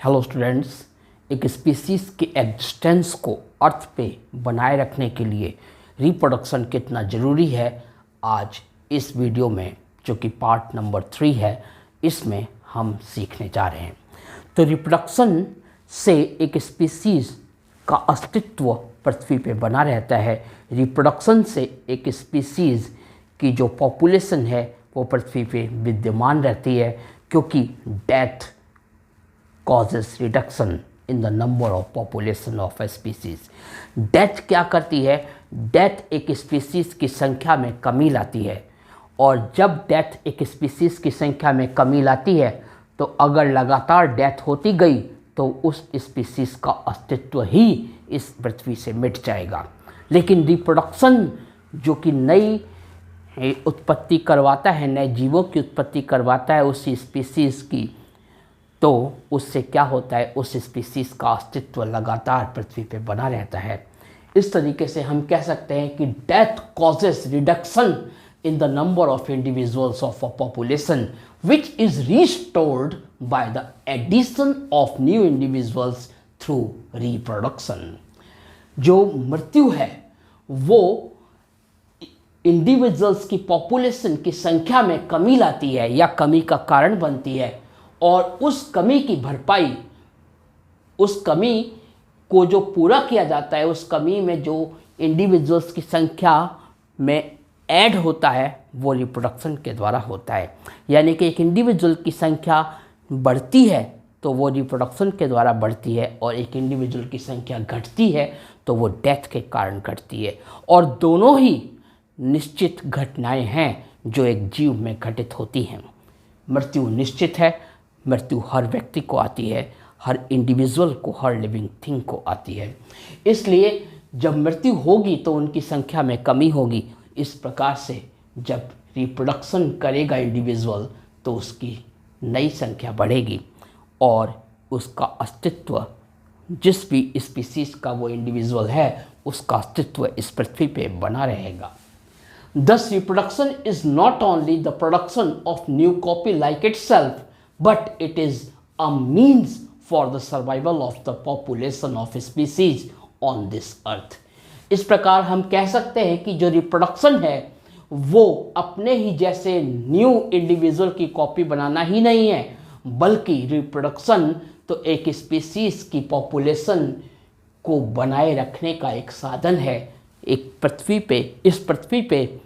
Hello students, एक species के existence को अर्थ पे बनाए रखने के लिए रिप्रोडक्शन कितना ज़रूरी है, आज इस वीडियो में जो कि पार्ट नंबर 3 है, इसमें हम सीखने जा रहे हैं। तो रिप्रोडक्शन से एक स्पीसीज का अस्तित्व पृथ्वी पे बना रहता है। रिप्रोडक्शन से एक स्पीसीज की जो पॉपुलेशन है वो पृथ्वी पे विद्यमान रहती है, क्योंकि death causes reduction in the number of population of a species। Death क्या करती है? डेथ एक स्पीसीज की संख्या में कमी लाती है, और जब डेथ एक स्पीसीज की संख्या में कमी लाती है तो अगर लगातार डेथ होती गई तो उस स्पीसीज का अस्तित्व ही इस पृथ्वी से मिट जाएगा। लेकिन रिप्रोडक्शन जो कि नई उत्पत्ति करवाता है, नए जीवों की उत्पत्ति करवाता है उसी स्पीसीज की, तो उससे क्या होता है, उस स्पीसीज का अस्तित्व लगातार पृथ्वी पे बना रहता है। इस तरीके से हम कह सकते हैं कि death causes reduction in the number of individuals of a population which is restored by the addition of new individuals through reproduction. जो मृत्यु है वो इंडिविजुअल्स की पॉपुलेशन की संख्या में कमी लाती है या कमी का कारण बनती है, और उस कमी की भरपाई, उस कमी को जो पूरा किया जाता है, उस कमी में जो इंडिविजुअल्स की संख्या में ऐड होता है वो रिप्रोडक्शन के द्वारा होता है। यानी कि एक इंडिविजुअल की संख्या बढ़ती है तो वो रिप्रोडक्शन के द्वारा बढ़ती है, और एक इंडिविजुअल की संख्या घटती है तो वो डेथ के कारण घटती है। और दोनों ही निश्चित घटनाएं हैं जो एक जीव में घटित होती हैं। मृत्यु निश्चित है, मृत्यु हर व्यक्ति को आती है, हर इंडिविजुअल को, हर लिविंग थिंग को आती है। इसलिए जब मृत्यु होगी तो उनकी संख्या में कमी होगी। इस प्रकार से जब रिप्रोडक्शन करेगा इंडिविजुअल तो उसकी नई संख्या बढ़ेगी और उसका अस्तित्व, जिस भी स्पीसीज का वो इंडिविजुअल है, उसका अस्तित्व इस पृथ्वी पे बना रहेगा। Thus reproduction is not only the production of new copy like itself, but it is a means for the survival of the population of species on this earth। इस प्रकार हम कह सकते हैं कि जो रिप्रोडक्शन है वो अपने ही जैसे न्यू इंडिविजुअल की कॉपी बनाना ही नहीं है, बल्कि रिप्रोडक्शन तो एक स्पीसीज की पॉपुलेशन को बनाए रखने का एक साधन है। एक पृथ्वी पे, इस पृथ्वी पे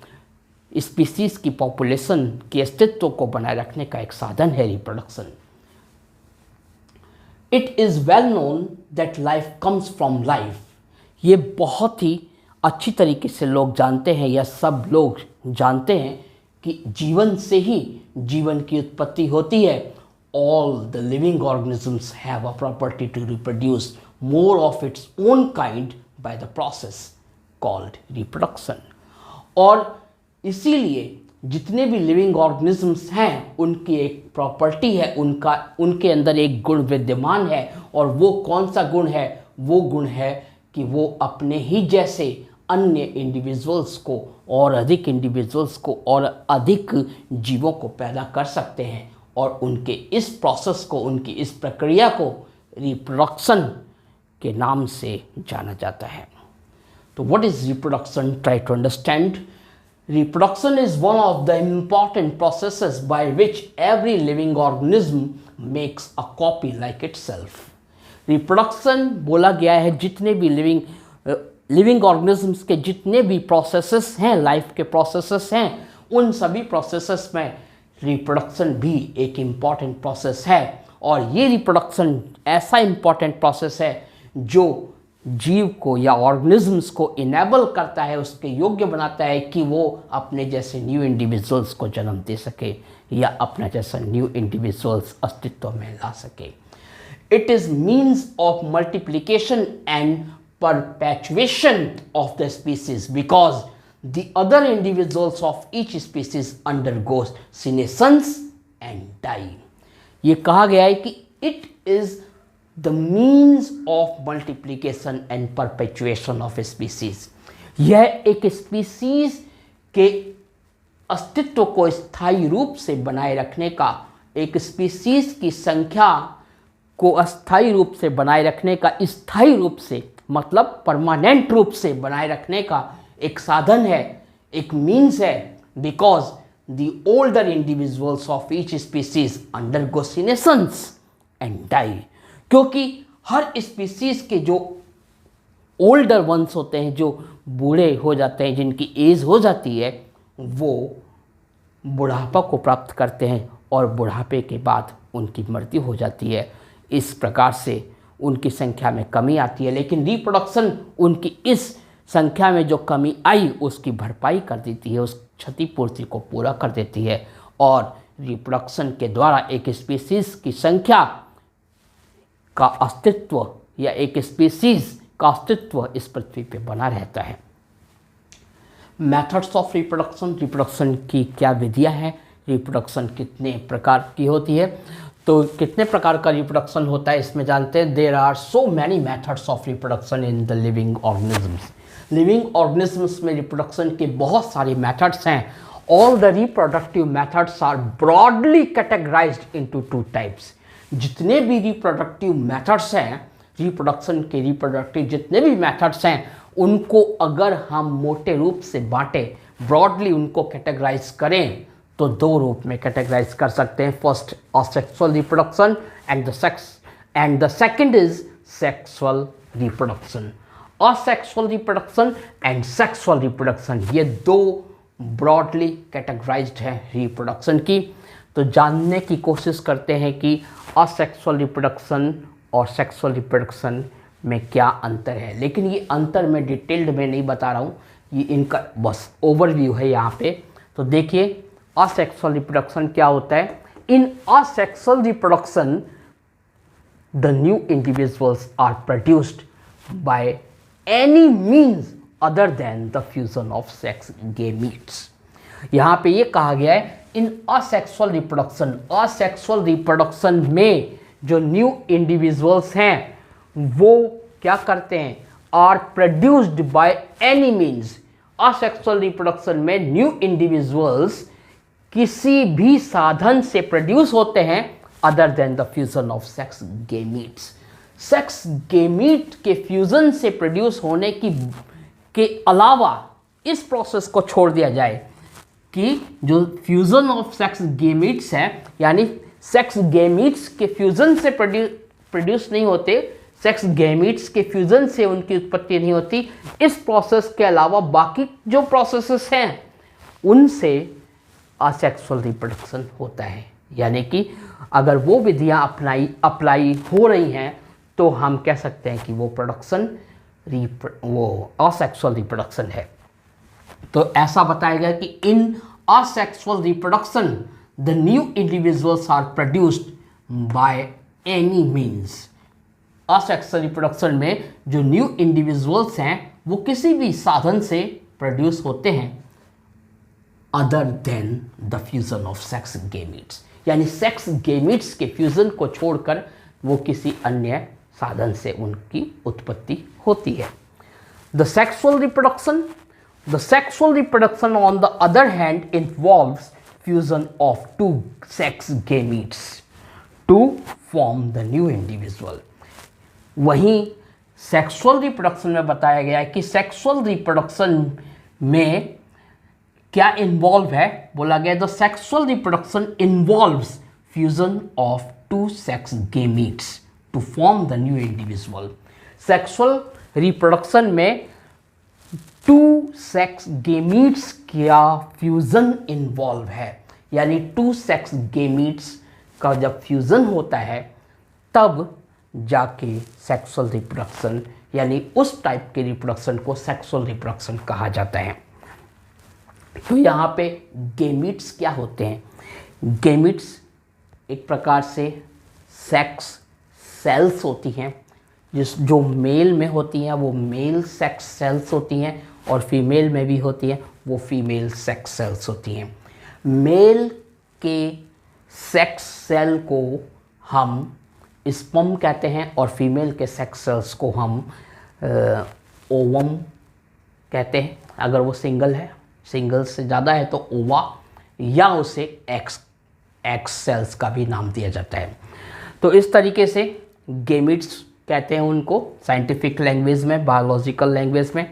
स्पीसीज की पॉपुलेशन के अस्तित्व को बनाए रखने का एक साधन है reproduction. It is well known that life comes from life. ये बहुत ही अच्छी तरीके से लोग जानते हैं, या सब लोग जानते हैं कि जीवन से ही जीवन की उत्पत्ति होती है। All the living organisms have a property to reproduce more of its own kind by the process called reproduction. और इसीलिए जितने भी लिविंग ऑर्गेनिजम्स हैं उनकी एक प्रॉपर्टी है, उनके अंदर एक गुण विद्यमान है। और वो कौन सा गुण है? वो गुण है कि वो अपने ही जैसे अन्य इंडिविजुअल्स को और अधिक इंडिविजुअल्स को और अधिक जीवों को पैदा कर सकते हैं, और उनके इस प्रोसेस को, उनकी इस प्रक्रिया को रिप्रोडक्शन के नाम से जाना जाता है। तो what is reproduction? Try to understand. Reproduction is one of the important processes by which every living organism makes a copy like itself। Reproduction बोला गया है जितने भी लिविंग ऑर्गेनिजम्स के जितने भी प्रोसेसेस हैं, लाइफ के प्रोसेसेस हैं, उन सभी प्रोसेसेस में रिप्रोडक्शन भी एक इम्पॉर्टेंट प्रोसेस है। और ये रिप्रोडक्शन ऐसा इम्पॉर्टेंट प्रोसेस है जो जीव को या ऑर्गेनिजम्स को इनेबल करता है, उसके योग्य बनाता है कि वो अपने जैसे न्यू इंडिविजुअल्स को जन्म दे सके या अपना जैसा न्यू इंडिविजुअल्स अस्तित्व में ला सके। It is means of multiplication and perpetuation of the species because the other individuals of each species undergoes senescence and die. ये कहा गया है कि it is the means of multiplication and perpetuation of a species। यह एक species के अस्तित्व को स्थायी रूप से बनाए रखने का, एक स्पीसीज की संख्या को अस्थायी रूप से बनाए रखने का, स्थायी रूप से मतलब परमानेंट रूप से बनाए रखने का एक साधन है, एक मीन्स है, because the older individuals of each species undergo senescence and die. क्योंकि हर स्पीसीज के जो ओल्डर वंस होते हैं, जो बूढ़े हो जाते हैं, जिनकी एज हो जाती है, वो बुढ़ापा को प्राप्त करते हैं और बुढ़ापे के बाद उनकी मृत्यु हो जाती है। इस प्रकार से उनकी संख्या में कमी आती है, लेकिन रिप्रोडक्शन उनकी इस संख्या में जो कमी आई उसकी भरपाई कर देती है, उस क्षतिपूर्ति को पूरा कर देती है और रिप्रोडक्शन के द्वारा एक स्पीसीज की संख्या का अस्तित्व या एक स्पीसीज का अस्तित्व इस पृथ्वी पे बना रहता है। मेथड्स ऑफ रिप्रोडक्शन, रिप्रोडक्शन की क्या विधियां हैं, रिप्रोडक्शन कितने प्रकार की होती है, तो कितने प्रकार का रिप्रोडक्शन होता है इसमें जानते हैं। There are so many methods of reproduction in the living organisms. Living organisms में रिप्रोडक्शन के बहुत सारे मेथड्स हैं। All the reproductive methods are broadly categorised into two types. जितने भी रिप्रोडक्टिव मेथड्स हैं, रिप्रोडक्शन के रिप्रोडक्टिव जितने भी मेथड्स हैं, उनको अगर हम मोटे रूप से बांटें, ब्रॉडली उनको कैटेगराइज करें, तो दो रूप में कैटेगराइज कर सकते हैं। First asexual reproduction and the second is sexual reproduction. Asexual reproduction and sexual reproduction, ये दो ब्रॉडली कैटेगराइज्ड हैं रिप्रोडक्शन की। तो जानने की कोशिश करते हैं कि असेक्सुअल रिप्रोडक्शन और सेक्सुअल रिप्रोडक्शन में क्या अंतर है। लेकिन ये अंतर मैं डिटेल्ड में नहीं बता रहा हूँ, ये इनका बस ओवरव्यू है यहाँ पे। तो देखिए असेक्सुअल रिप्रोडक्शन क्या होता है। In asexual reproduction the new individuals are produced by any means other than the fusion of sex gametes. यहाँ पे ये कहा गया है इन असेक्सुअल रिप्रोडक्शन में जो न्यू इंडिविजुअल्स हैं वो क्या करते हैं, are produced by any means. Asexual reproduction में न्यू इंडिविजुअल्स किसी भी साधन से प्रोड्यूस होते हैं other than the fusion of sex gametes. Sex gamete के फ्यूजन से प्रोड्यूस होने के अलावा इस प्रोसेस को छोड़ दिया जाए कि जो फ्यूजन ऑफ सेक्स गेमीट्स है, यानी सेक्स गेमीट्स के फ्यूजन से प्रोड्यूस नहीं होते, सेक्स गेमीट्स के फ्यूजन से उनकी उत्पत्ति नहीं होती। इस प्रोसेस के अलावा बाकी जो प्रोसेसेस हैं उनसे असेक्सुअल रिप्रोडक्शन होता है। यानी कि अगर वो विधियां अप्लाई हो रही हैं तो हम कह सकते हैं कि वो असेक्सुअल रिप्रोडक्शन है। तो ऐसा बताया गया कि in asexual reproduction the new individuals are produced by any means. Asexual reproduction में जो न्यू इंडिविजुअल्स हैं वो किसी भी साधन से प्रोड्यूस होते हैं other than the fusion of sex gametes, यानी सेक्स गेमीट्स के फ्यूजन को छोड़कर वो किसी अन्य साधन से उनकी उत्पत्ति होती है। The sexual reproduction on the other hand involves fusion of two sex gametes to form the new individual. वहीं सेक्सुअल रिप्रोडक्शन में बताया गया है कि सेक्सुअल रिप्रोडक्शन में क्या इन्वॉल्व है, बोला गया the sexual reproduction involves fusion of two sex gametes to form the new individual. Sexual reproduction में टू सेक्स गेमीट्स का फ्यूजन इन्वॉल्व है, यानी टू सेक्स गेमीट्स का जब फ्यूजन होता है तब जाके सेक्सुअल रिप्रोडक्शन, यानी उस टाइप के रिप्रोडक्शन को सेक्सुअल रिप्रोडक्शन कहा जाता है। तो यहाँ पे गेमीट्स क्या होते हैं? गेमीट्स एक प्रकार से सेक्स सेल्स होती हैं, जो मेल में होती हैं वो मेल सेक्स सेल्स होती हैं और फीमेल में भी होती हैं वो फीमेल सेक्स सेल्स होती हैं। मेल के सेक्स सेल को हम स्पर्म कहते हैं और फीमेल के सेक्स सेल्स को हम ओवम कहते हैं। अगर वो सिंगल है, सिंगल से ज़्यादा है तो ओवा, या उसे एक्स सेल्स का भी नाम दिया जाता है। तो इस तरीके से गेमिट्स कहते हैं उनको साइंटिफिक लैंग्वेज में, बायोलॉजिकल लैंग्वेज में।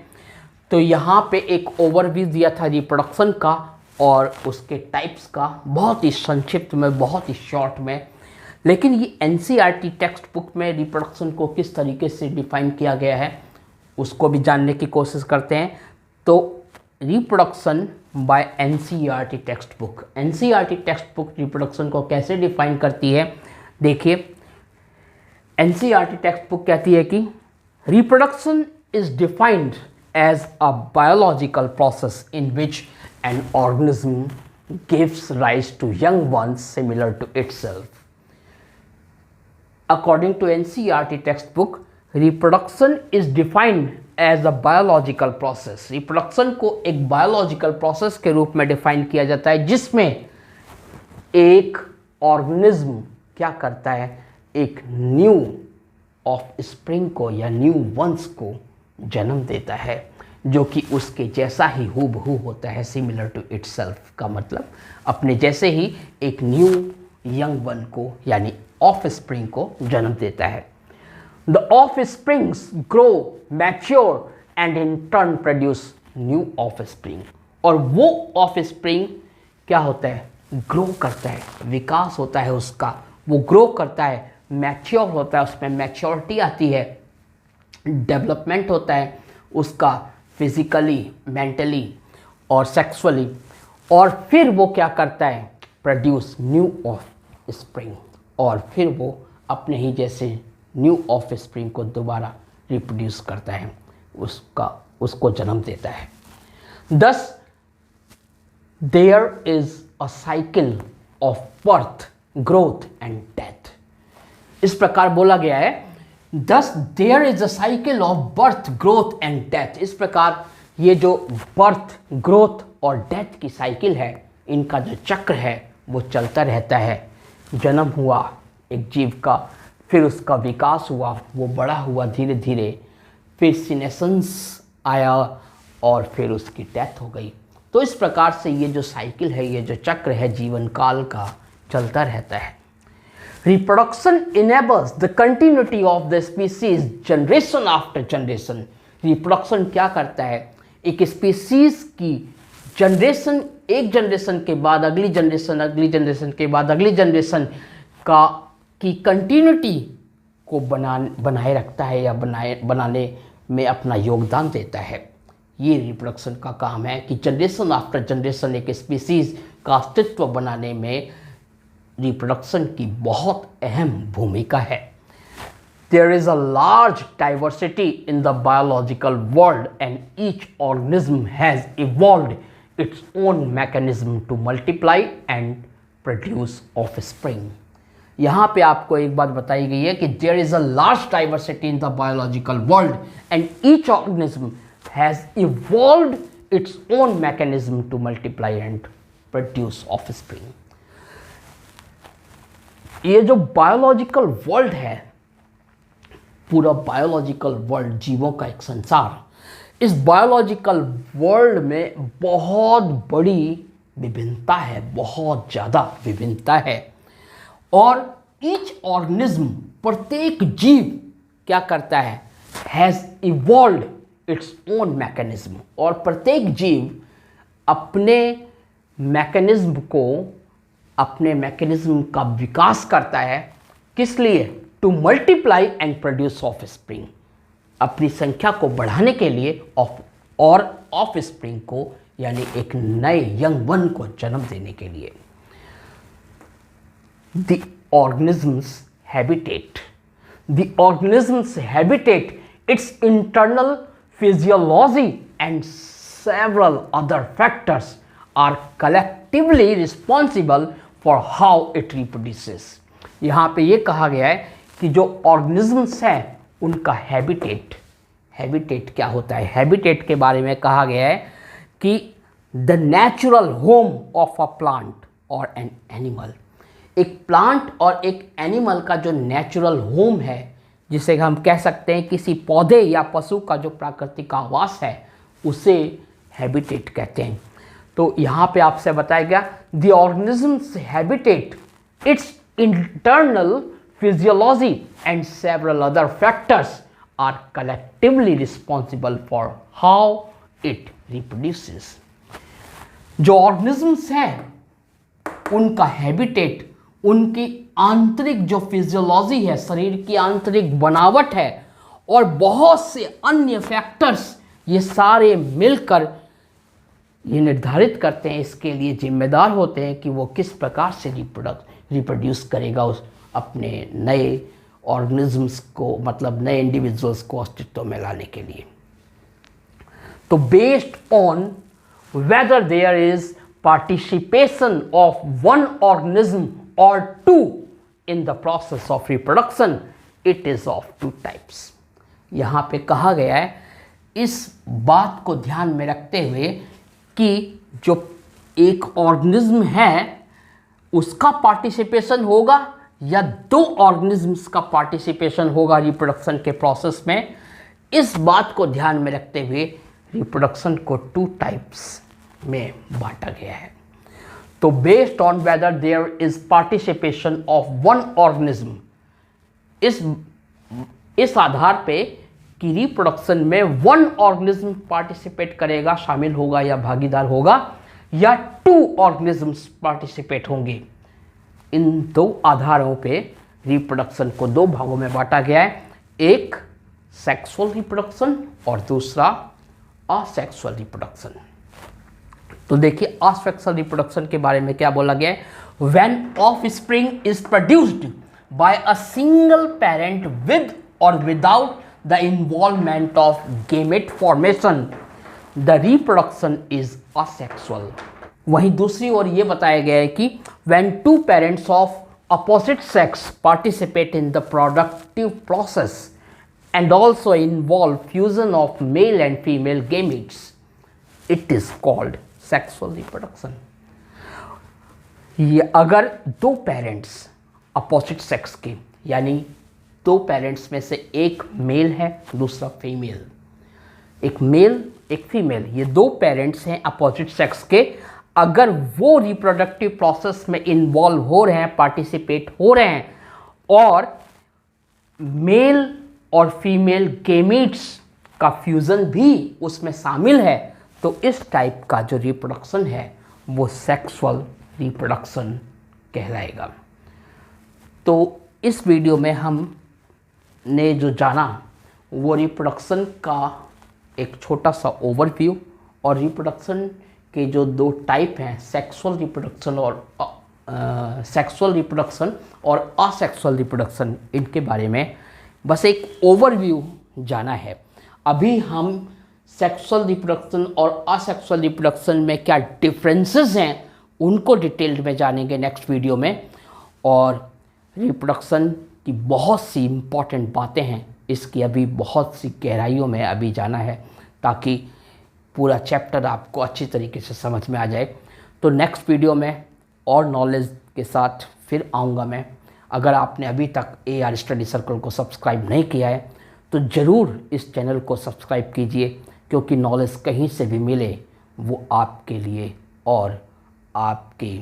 तो यहाँ पे एक ओवरव्यू दिया था रिप्रोडक्शन का और उसके टाइप्स का, बहुत ही संक्षिप्त में, बहुत ही शॉर्ट में। लेकिन ये एनसीईआरटी टेक्स्ट बुक में रिप्रोडक्शन को किस तरीके से डिफाइन किया गया है उसको भी जानने की कोशिश करते हैं। तो reproduction by NCERT text book, NCERT text book reproduction को कैसे डिफाइन करती है? देखिए, एनसीईआरटी टेक्स्ट बुक कहती है कि reproduction is defined as a biological process in which an organism gives rise to young ones similar to itself. According to NCERT textbook, reproduction is defined as a biological process. Reproduction को एक biological process के रूप में define किया जाता है जिसमें एक ऑर्गेनिज्म क्या करता है, एक न्यू ऑफस्प्रिंग को या न्यू वंस को जन्म देता है जो कि उसके जैसा ही हूबहू होता है, सिमिलर टू इटसेल्फ का मतलब अपने जैसे ही एक न्यू यंग वन को यानी ऑफस्प्रिंग को जन्म देता है। The offsprings grow, mature and in turn produce new offspring. और वो ऑफस्प्रिंग क्या होता है, ग्रो करता है, विकास होता है उसका, वो ग्रो करता है, मैच्योर होता है, उसमें मैच्योरिटी आती है, डेवलपमेंट होता है उसका फिजिकली, मेंटली और सेक्सुअली। और फिर वो क्या करता है, प्रोड्यूस न्यू ऑफस्प्रिंग, और फिर वो अपने ही जैसे न्यू ऑफस्प्रिंग को दोबारा रिप्रोड्यूस करता है, उसको जन्म देता है। Thus there is a cycle of birth, growth and death। इस प्रकार बोला गया है, Thus there is a cycle of birth, growth and death। इस प्रकार ये जो बर्थ, ग्रोथ और डेथ की साइकिल है, इनका जो चक्र है वो चलता रहता है। जन्म हुआ एक जीव का, फिर उसका विकास हुआ, वो बड़ा हुआ धीरे धीरे, फिर सीनेसेंस आया और फिर उसकी डेथ हो गई। तो इस प्रकार से ये जो साइकिल है, ये जो चक्र है जीवन काल का, चलता रहता है। Reproduction enables the continuity of the species generation after generation. Reproduction क्या करता है, एक स्पीसीज की जनरेशन, एक जनरेशन के बाद अगली जनरेशन, अगली जनरेशन के बाद अगली जनरेशन की कंटिन्यूटी को बनाए रखता है या बनाने में अपना योगदान देता है। ये रिप्रोडक्शन का काम है कि जनरेशन आफ्टर जनरेशन एक स्पीसीज का अस्तित्व बनाने में रिप्रोडक्शन की बहुत अहम भूमिका है। There is a large diversity in the biological world and each organism has evolved its own mechanism to multiply and produce offspring। यहाँ पे आपको एक बात बताई गई है कि there is a large diversity in the biological world and each organism has evolved its own mechanism to multiply and produce offspring। ये जो बायोलॉजिकल वर्ल्ड है, पूरा बायोलॉजिकल वर्ल्ड, जीवों का एक संसार, इस बायोलॉजिकल वर्ल्ड में बहुत बड़ी विभिन्नता है, बहुत ज़्यादा विभिन्नता है। और ईच ऑर्गेनिज्म, प्रत्येक जीव क्या करता है, has evolved its own mechanism. और प्रत्येक जीव अपने मैकेनिज्म का विकास करता है। किस लिए? To multiply and produce offspring, अपनी संख्या को बढ़ाने के लिए और ऑफस्प्रिंग को यानी एक नए यंग वन को जन्म देने के लिए। The organism's habitat its internal physiology and several other factors are collectively responsible for how it reproduces. यहाँ पे ये कहा गया है कि जो ऑर्गेनिजम्स हैं उनका हैबिटेट क्या होता है। हैबिटेट के बारे में कहा गया है कि the natural home of a plant और एन एनिमल। एक प्लांट और एक एनिमल का जो नेचुरल होम है, जिसे हम कह सकते हैं किसी पौधे या पशु का जो प्राकृतिक आवास है, उसे हैबिटेट कहते हैं। तो यहाँ पे आपसे बताया गया the organism's habitat its internal physiology and several other factors are collectively responsible for how it reproduces. जो ऑर्गेनिजम्स हैं उनका हैबिटेट, उनकी आंतरिक जो फिजियोलॉजी है, शरीर की आंतरिक बनावट है, और बहुत से अन्य फैक्टर्स, ये सारे मिलकर ये निर्धारित करते हैं, इसके लिए जिम्मेदार होते हैं कि वो किस प्रकार से रिप्रोड्यूस करेगा उस अपने नए ऑर्गेनिजम्स को, मतलब नए इंडिविजुअल्स को अस्तित्व में लाने के लिए। तो based on whether there is participation of one organism or two in the process of reproduction, it is of two types. यहाँ पे कहा गया है, इस बात को ध्यान में रखते हुए कि जो एक ऑर्गेनिज्म है उसका पार्टिसिपेशन होगा या दो ऑर्गेनिजम्स का पार्टिसिपेशन होगा रिप्रोडक्शन के प्रोसेस में, इस बात को ध्यान में रखते हुए रिप्रोडक्शन को टू टाइप्स में बांटा गया है। तो based on whether there is participation of one organism, इस आधार पे कि रिप्रोडक्शन में वन ऑर्गेनिज्म पार्टिसिपेट करेगा, शामिल होगा या भागीदार होगा, या टू ऑर्गेनिजम्स पार्टिसिपेट होंगे, इन दो आधारों पे रिप्रोडक्शन को दो भागों में बांटा गया है, एक सेक्सुअल रिप्रोडक्शन और दूसरा असेक्सुअल रिप्रोडक्शन। तो देखिए असेक्सुअल रिप्रोडक्शन के बारे में क्या बोला गया है, when offspring is produced by a single parent with or without the involvement of gamete formation, the reproduction is asexual. वहीं दूसरी ओर ये बताया गया है कि when two parents of opposite sex participate in the productive process and also involve fusion of male and female gametes, it is called sexual reproduction. ये अगर दो पेरेंट्स अपोजिट सेक्स के, यानी दो पेरेंट्स में से एक मेल है दूसरा फीमेल, एक मेल एक फीमेल, ये दो पेरेंट्स हैं अपोजिट सेक्स के, अगर वो रिप्रोडक्टिव प्रोसेस में इन्वॉल्व हो रहे हैं, पार्टिसिपेट हो रहे हैं, और मेल और फीमेल गेमेट्स का फ्यूजन भी उसमें शामिल है, तो इस टाइप का जो रिप्रोडक्शन है वो सेक्सुअल रिप्रोडक्शन कहलाएगा। तो इस वीडियो में हमने जो जाना वो रिप्रोडक्शन का एक छोटा सा ओवरव्यू, और रिप्रोडक्शन के जो दो टाइप हैं, सेक्सुअल रिप्रोडक्शन और असेक्सुअल रिप्रोडक्शन, इनके बारे में बस एक ओवरव्यू जाना है। अभी हम सेक्सुअल रिप्रोडक्शन और असेक्सुअल रिप्रोडक्शन में क्या डिफरेंसेस हैं उनको डिटेल्ड में जानेंगे नेक्स्ट वीडियो में, और रिप्रोडक्शन की बहुत सी इम्पॉर्टेंट बातें हैं, इसकी अभी बहुत सी गहराइयों में अभी जाना है ताकि पूरा चैप्टर आपको अच्छी तरीके से समझ में आ जाए। तो नेक्स्ट वीडियो में और नॉलेज के साथ फिर आऊँगा मैं। अगर आपने अभी तक AR स्टडी सर्कल को सब्सक्राइब नहीं किया है तो ज़रूर इस चैनल को सब्सक्राइब कीजिए, क्योंकि नॉलेज कहीं से भी मिले वो आपके लिए और आपके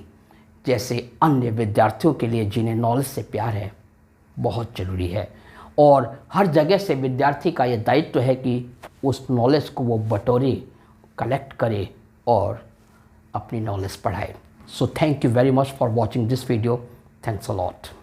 जैसे अन्य विद्यार्थियों के लिए जिन्हें नॉलेज से प्यार है बहुत ज़रूरी है। और हर जगह से विद्यार्थी का ये दायित्व है कि उस नॉलेज को वो बटोरे, कलेक्ट करे और अपनी नॉलेज बढ़ाए। So thank you very much for watching this video. Thanks a lot.